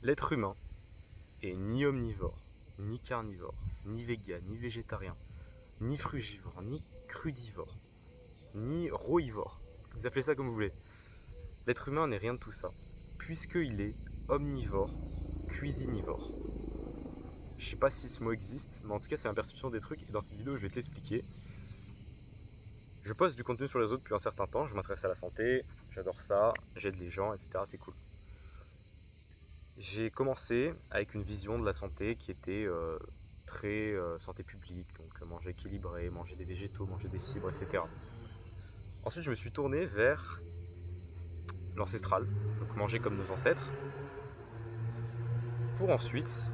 L'être humain est ni omnivore, ni carnivore, ni vegan, ni végétarien, ni frugivore, ni crudivore, ni roivore. Vous appelez ça comme vous voulez. L'être humain n'est rien de tout ça, puisqu'il est omnivore, cuisinivore. Je sais pas si ce mot existe, mais en tout cas c'est ma perception des trucs, et dans cette vidéo je vais te l'expliquer. Je poste du contenu sur les autres depuis un certain temps, je m'intéresse à la santé, j'adore ça, j'aide les gens, etc. C'est cool. J'ai commencé avec une vision de la santé qui était très santé publique, donc manger équilibré, manger des végétaux, manger des fibres, etc. Ensuite, je me suis tourné vers l'ancestral, donc manger comme nos ancêtres, pour ensuite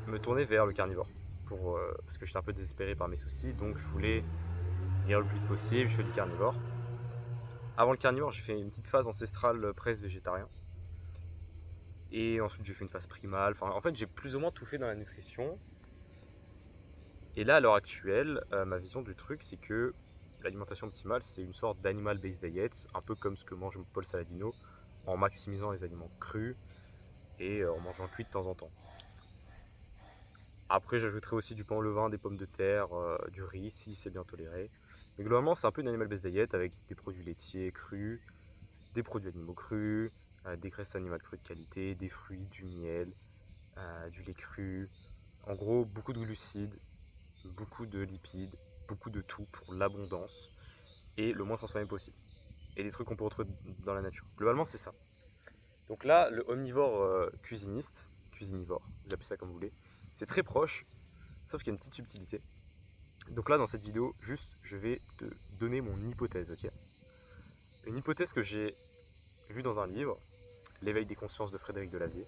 me tourner vers le carnivore, parce que j'étais un peu désespéré par mes soucis, donc je voulais guérir le plus vite possible, je fais du carnivore. Avant le carnivore, j'ai fait une petite phase ancestrale presque végétarien. Et ensuite, j'ai fait une phase primale. Enfin, en fait, j'ai plus ou moins tout fait dans la nutrition. Et là, à l'heure actuelle, ma vision du truc, c'est que l'alimentation optimale, c'est une sorte d'animal-based diet, un peu comme ce que mange Paul Saladino, en maximisant les aliments crus et en mangeant cuit de temps en temps. Après, j'ajouterai aussi du pain au levain, des pommes de terre, du riz, si c'est bien toléré. Mais globalement, c'est un peu une animal-based diet avec des produits laitiers crus, des produits animaux crus, des graisses animales crues de qualité, des fruits, du miel, du lait cru. En gros, beaucoup de glucides, beaucoup de lipides, beaucoup de tout pour l'abondance et le moins transformé possible. Et des trucs qu'on peut retrouver dans la nature. Globalement, c'est ça. Donc là, le omnivore cuisinivore, vous appelez ça comme vous voulez, c'est très proche, sauf qu'il y a une petite subtilité. Donc là, dans cette vidéo, juste, je vais te donner mon hypothèse, ok? Une hypothèse que j'ai vue dans un livre, L'éveil des consciences de Frédéric Delavier,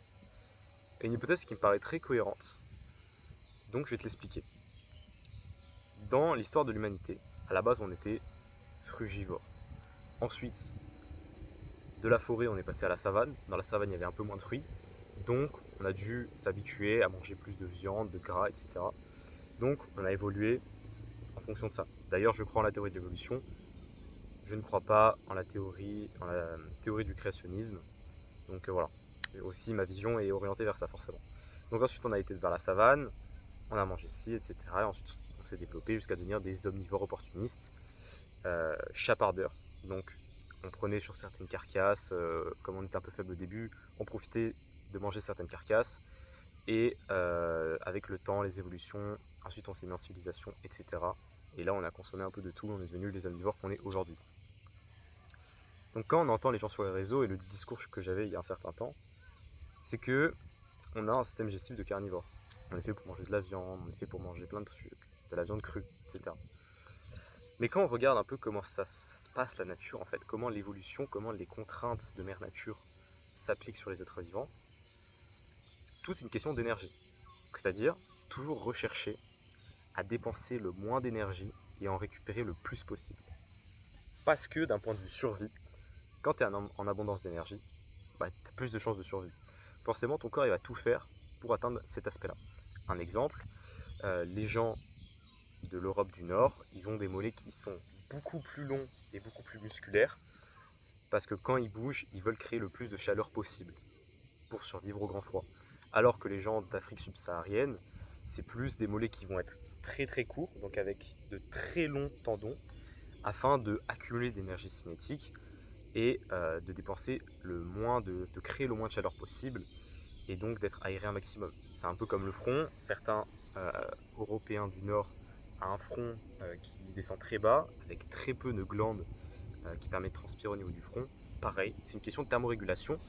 et une hypothèse qui me paraît très cohérente. Donc je vais te l'expliquer. Dans l'histoire de l'humanité, à la base, on était frugivore. Ensuite, de la forêt, on est passé à la savane. Dans la savane, il y avait un peu moins de fruits. Donc, on a dû s'habituer à manger plus de viande, de gras, etc. Donc, on a évolué en fonction de ça. D'ailleurs, je crois en la théorie de l'évolution. Je ne crois pas en la théorie du créationnisme. Donc, voilà. Et aussi, ma vision est orientée vers ça, forcément. Donc, ensuite, on a été vers la savane. On a mangé ci, etc. Et ensuite, on s'est développé jusqu'à devenir des omnivores opportunistes, chapardeurs. Donc, on prenait sur certaines carcasses, comme on était un peu faible au début, on profitait de manger certaines carcasses. Et avec le temps, les évolutions, ensuite on s'est mis en civilisation, etc. Et là, on a consommé un peu de tout, on est devenu les omnivores qu'on est aujourd'hui. Donc, quand on entend les gens sur les réseaux et le discours que j'avais il y a un certain temps, c'est que on a un système digestif de carnivore. On est fait pour manger de la viande, on est fait pour manger plein de trucs, de la viande crue, etc. Mais quand on regarde un peu comment ça se passe la nature, en fait, comment l'évolution, comment les contraintes de mère nature s'appliquent sur les êtres vivants, tout est une question d'énergie. C'est-à-dire toujours rechercher à dépenser le moins d'énergie et en récupérer le plus possible. Parce que d'un point de vue survie, quand tu es en abondance d'énergie, bah, tu as plus de chances de survie. Forcément, ton corps il va tout faire pour atteindre cet aspect-là. Un exemple, les gens de l'Europe du Nord, ils ont des mollets qui sont beaucoup plus longs et beaucoup plus musculaires parce que quand ils bougent, ils veulent créer le plus de chaleur possible pour survivre au grand froid. Alors que les gens d'Afrique subsaharienne, c'est plus des mollets qui vont être très très courts, donc avec de très longs tendons, afin d'accumuler de l'énergie cinétique et de dépenser de créer le moins de chaleur possible et donc d'être aéré un maximum. C'est un peu comme le front. Certains Européens du Nord ont un front qui descend très bas, avec très peu de glandes qui permettent de transpirer au niveau du front. Pareil, c'est une question de thermorégulation.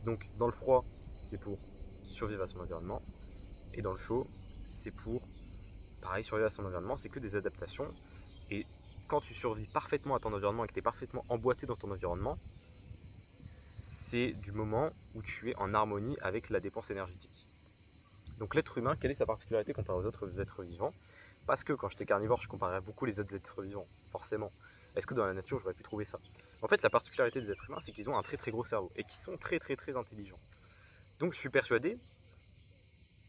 Donc dans le froid, c'est pour survivre à son environnement. Et dans le chaud, c'est pour, pareil, survivre à son environnement. C'est que des adaptations. Et quand tu survis parfaitement à ton environnement et que tu es parfaitement emboîté dans ton environnement, c'est du moment où tu es en harmonie avec la dépense énergétique. Donc l'être humain, quelle est sa particularité comparée aux autres êtres vivants? Parce que quand j'étais carnivore, je comparais beaucoup les autres êtres vivants, forcément. Est-ce que dans la nature, j'aurais pu trouver ça? En fait, la particularité des êtres humains, c'est qu'ils ont un très très gros cerveau et qu'ils sont très très très intelligents. Donc je suis persuadé,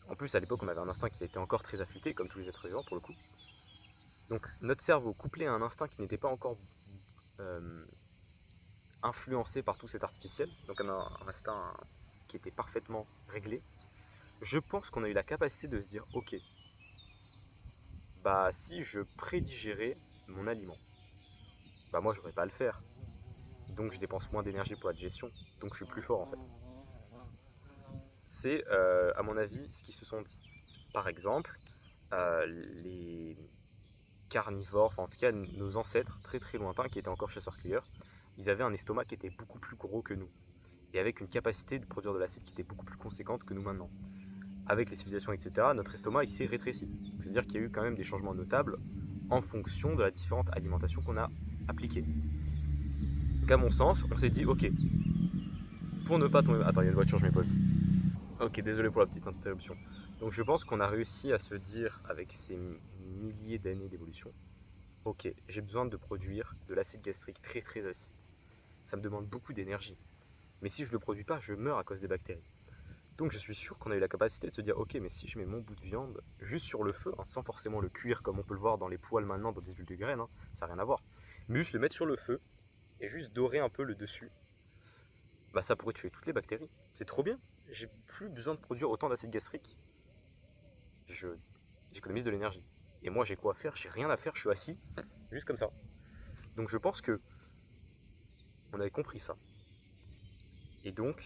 en plus à l'époque on avait un instinct qui était encore très affûté, comme tous les êtres vivants pour le coup. Donc notre cerveau couplé à un instinct qui n'était pas encore influencé par tout cet artificiel, donc un instinct qui était parfaitement réglé, je pense qu'on a eu la capacité de se dire ok, bah si je prédigérais mon aliment, bah moi j'aurais pas à le faire. Donc je dépense moins d'énergie pour la digestion, donc je suis plus fort en fait. C'est à mon avis ce qu'ils se sont dit. Par exemple, les carnivores, enfin en tout cas nos ancêtres très très lointains qui étaient encore chasseurs-cueilleurs, ils avaient un estomac qui était beaucoup plus gros que nous et avec une capacité de produire de l'acide qui était beaucoup plus conséquente que nous maintenant. Avec les civilisations, etc., notre estomac il s'est rétréci. C'est-à-dire qu'il y a eu quand même des changements notables en fonction de la différente alimentation qu'on a appliquée. Donc à mon sens, on s'est dit, ok, pour ne pas tomber... Attends, il y a une voiture, je m'y pose. Ok, désolé pour la petite interruption. Donc je pense qu'on a réussi à se dire, avec ces milliers d'années d'évolution, ok, j'ai besoin de produire de l'acide gastrique très très acide. Ça me demande beaucoup d'énergie. Mais si je ne le produis pas, je meurs à cause des bactéries. Donc je suis sûr qu'on a eu la capacité de se dire, ok, mais si je mets mon bout de viande juste sur le feu, hein, sans forcément le cuire comme on peut le voir dans les poêles maintenant, dans des huiles de graines, hein, ça n'a rien à voir. Mais juste le mettre sur le feu et juste dorer un peu le dessus, bah ça pourrait tuer toutes les bactéries. C'est trop bien. J'ai plus besoin de produire autant d'acide gastrique. J'économise de l'énergie. Et moi j'ai quoi à faire? J'ai rien à faire, je suis assis, juste comme ça. Donc je pense que on avait compris ça. Et donc,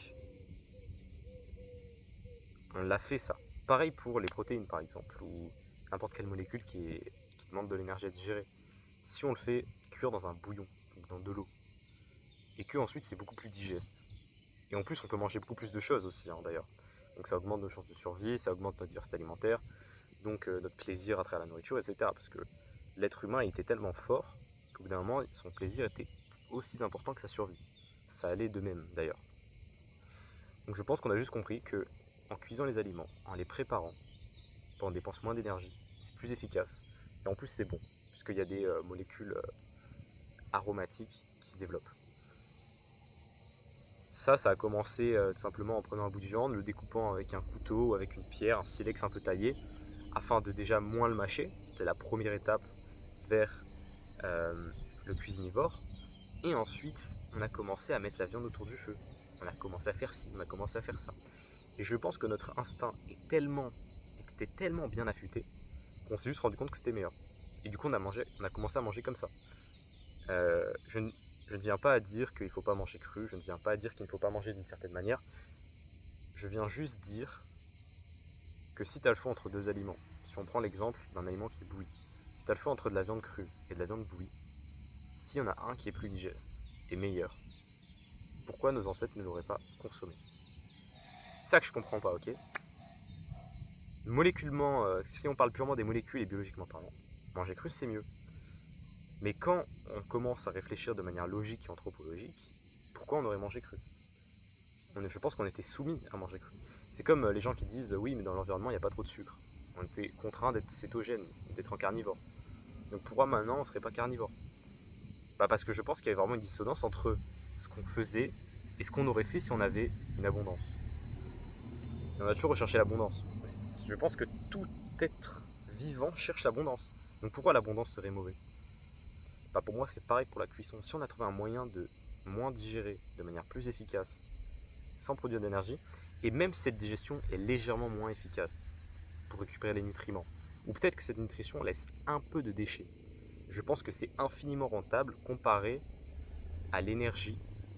on l'a fait ça. Pareil pour les protéines par exemple, ou n'importe quelle molécule qui demande de l'énergie à digérer. Si on le fait cuire dans un bouillon, donc dans de l'eau, et que ensuite c'est beaucoup plus digeste. Et en plus on peut manger beaucoup plus de choses aussi hein, d'ailleurs. Donc ça augmente nos chances de survie, ça augmente notre diversité alimentaire, donc notre plaisir à travers la nourriture, etc. Parce que l'être humain il était tellement fort qu'au bout d'un moment son plaisir était aussi important que sa survie. Ça allait de même d'ailleurs. Donc je pense qu'on a juste compris que en cuisant les aliments, en les préparant, on dépense moins d'énergie, c'est plus efficace, et en plus c'est bon, puisqu'il y a des molécules aromatiques qui se développent. Ça a commencé tout simplement en prenant un bout de viande, le découpant avec un couteau ou avec une pierre, un silex un peu taillé, afin de déjà moins le mâcher. C'était la première étape vers le cuisinivore. Et ensuite, on a commencé à mettre la viande autour du feu. On a commencé à faire ci, on a commencé à faire ça. Et je pense que notre instinct était tellement bien affûté qu'on s'est juste rendu compte que c'était meilleur. Et du coup, on a commencé à manger comme ça. Je ne viens pas à dire qu'il ne faut pas manger cru, je ne viens pas à dire qu'il ne faut pas manger d'une certaine manière. Je viens juste dire que si tu as le choix entre deux aliments, si on prend l'exemple d'un aliment qui est bouilli, si tu as le choix entre de la viande crue et de la viande bouillie, s'il y en a un qui est plus digeste et meilleur, pourquoi nos ancêtres ne l'auraient pas consommé? C'est ça que je comprends pas, ok? Moléculement, si on parle purement des molécules et biologiquement parlant, manger cru c'est mieux. Mais quand on commence à réfléchir de manière logique et anthropologique, pourquoi on aurait mangé cru? Je pense qu'on était soumis à manger cru. C'est comme les gens qui disent oui, mais dans l'environnement, il n'y a pas trop de sucre. On était contraint d'être cétogène, d'être en carnivore. Donc pourquoi maintenant on ne serait pas carnivore? Bah parce que je pense qu'il y avait vraiment une dissonance entre ce qu'on faisait et ce qu'on aurait fait si on avait une abondance. Et on a toujours recherché l'abondance. Je pense que tout être vivant cherche l'abondance. Donc pourquoi l'abondance serait mauvais? Bah pour moi c'est pareil pour la cuisson. Si on a trouvé un moyen de moins digérer de manière plus efficace, sans produire d'énergie, et même cette digestion est légèrement moins efficace pour récupérer les nutriments, ou peut-être que cette nutrition laisse un peu de déchets, je pense que c'est infiniment rentable comparé à l'énergie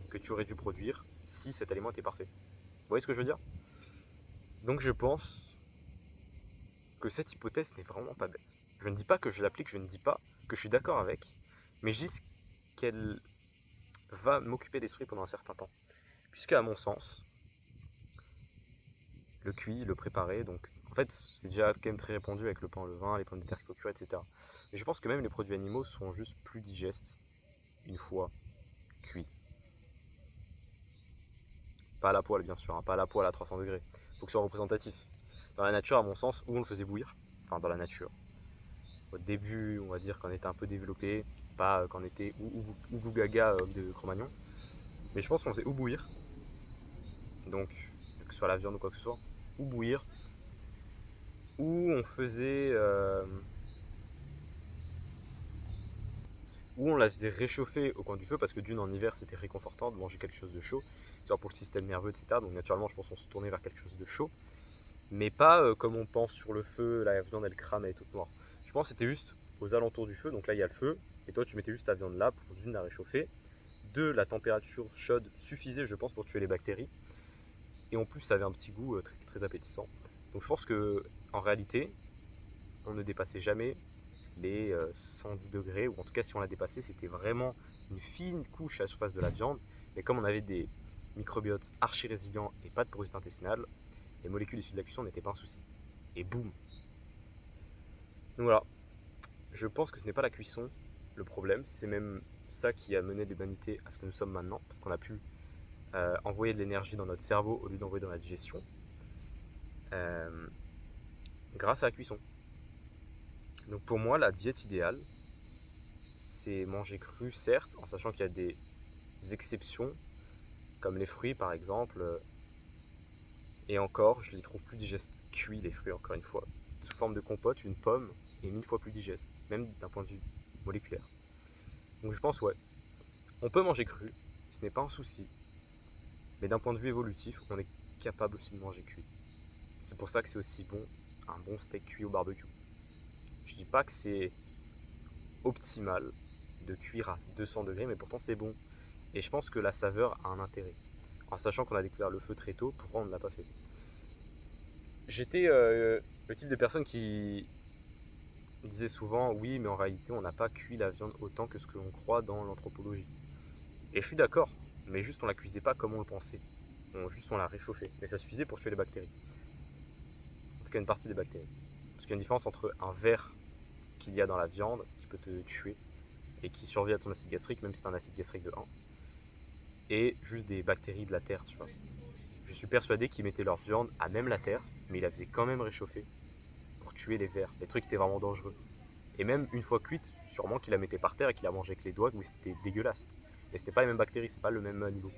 que tu aurais dû produire si cet aliment était parfait. Vous voyez ce que je veux dire? Donc je pense que cette hypothèse n'est vraiment pas bête. Je ne dis pas que je l'applique, je ne dis pas que je suis d'accord avec, mais je dis qu'elle va m'occuper d'esprit pendant un certain temps. Puisque à mon sens, le cuit, le préparé, donc en fait c'est déjà quand même très répandu avec le pain au levain, les pommes de terre qu'il faut cuire, etc. Mais je pense que même les produits animaux sont juste plus digestes une fois cuits. Pas à la poêle bien sûr, hein, pas à la poêle à 300 degrés. Il faut que ce soit représentatif. Dans la nature, à mon sens, où on le faisait bouillir, enfin dans la nature, au début, on va dire qu'on était un peu développé, pas quand on était ou gaga de Cro-Magnon, mais je pense qu'on faisait ou bouillir, donc que ce soit la viande ou quoi que ce soit, ou bouillir, ou on faisait où on la faisait réchauffer au coin du feu parce que d'une en hiver c'était réconfortant de manger quelque chose de chaud. genre pour le système nerveux, etc. Donc naturellement, je pense qu'on se tournait vers quelque chose de chaud. Mais pas comme on pense sur le feu, la viande elle crame, elle est toute noire. Je pense que c'était juste aux alentours du feu, donc là il y a le feu, et toi tu mettais juste ta viande là pour d'une la réchauffer. Deux, la température chaude suffisait je pense pour tuer les bactéries. Et en plus ça avait un petit goût très, très appétissant. Donc je pense que en réalité, on ne dépassait jamais les 110 degrés, ou en tout cas si on l'a dépassé, c'était vraiment une fine couche à la surface de la viande. Mais comme on avait des microbiotes archi résilients et pas de porosité intestinale, les molécules issues de la cuisson n'étaient pas un souci. Et boum. Donc voilà, je pense que ce n'est pas la cuisson le problème, c'est même ça qui a mené l'humanité à ce que nous sommes maintenant, parce qu'on a pu envoyer de l'énergie dans notre cerveau au lieu d'envoyer dans la digestion, euh, grâce à la cuisson. Donc pour moi, la diète idéale, c'est manger cru, certes, en sachant qu'il y a des exceptions, comme les fruits par exemple, et encore, je les trouve plus digestes cuits, les fruits, encore une fois. Sous forme de compote, une pomme est 1000 fois plus digeste, même d'un point de vue moléculaire. Donc je pense, ouais, on peut manger cru, ce n'est pas un souci, mais d'un point de vue évolutif, on est capable aussi de manger cuit. C'est pour ça que c'est aussi bon un bon steak cuit au barbecue. Je dis pas que c'est optimal de cuire à 200 degrés, mais pourtant c'est bon. Et je pense que la saveur a un intérêt. En sachant qu'on a découvert le feu très tôt, pourquoi on ne l'a pas fait? J'étais le type de personne qui disait souvent oui, mais en réalité on n'a pas cuit la viande autant que ce que l'on croit dans l'anthropologie. Et je suis d'accord, mais juste on la cuisait pas comme on le pensait. Juste on la réchauffait. Mais ça suffisait pour tuer les bactéries. En tout cas une partie des bactéries. Parce qu'il y a une différence entre un ver qu'il y a dans la viande qui peut te tuer et qui survit à ton acide gastrique, même si c'est un acide gastrique de 1, et juste des bactéries de la terre, tu vois. Je suis persuadé qu'ils mettaient leur viande à même la terre, mais ils la faisaient quand même réchauffer pour tuer les vers. Les trucs étaient vraiment dangereux. Et même une fois cuite, sûrement qu'ils la mettaient par terre et qu'ils la mangeaient avec les doigts, mais c'était dégueulasse. Mais c'était pas les mêmes bactéries, c'est pas le même niveau.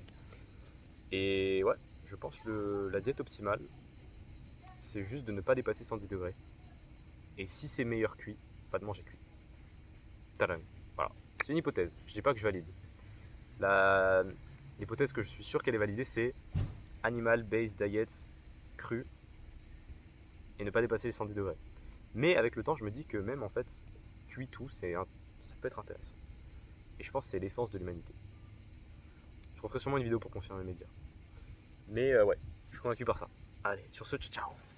Et ouais, je pense que la diète optimale, c'est juste de ne pas dépasser 110 degrés. Et si c'est meilleur cuit, pas de manger cuit. Tadam. Voilà. C'est une hypothèse, je dis pas que je valide. L'hypothèse que je suis sûr qu'elle est validée, c'est animal based diet cru et ne pas dépasser les 110 degrés. Mais avec le temps, je me dis que même en fait, cuit tout, ça peut être intéressant. Et je pense que c'est l'essence de l'humanité. Je referai sûrement une vidéo pour confirmer mes dires. Mais ouais, je suis convaincu par ça. Allez, sur ce, ciao ciao.